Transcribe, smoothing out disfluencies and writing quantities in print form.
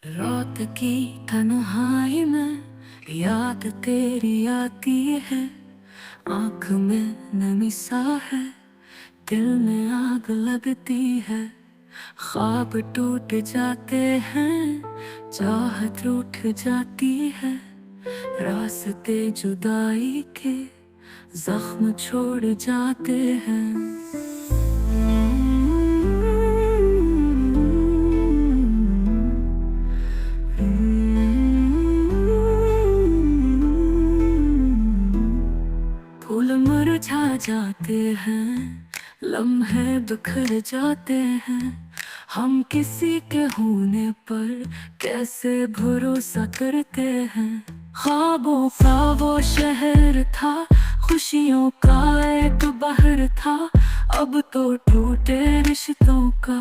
रात की तन्हाई में याद तेरी आती है। आँख में नमी सा है, दिल में आग लगती है। ख्वाब टूट जाते हैं, चाहत रूठ जाती है। रास्ते जुदाई के जख्म छोड़ जाते हैं। फूल मुरझा जाते हैं, लम्हे बिखर जाते हैं। हम किसी के होने पर कैसे भरोसा करते हैं। ख्वाबों का वो शहर था, खुशियों का एक बहर था। अब तो टूटे रिश्तों का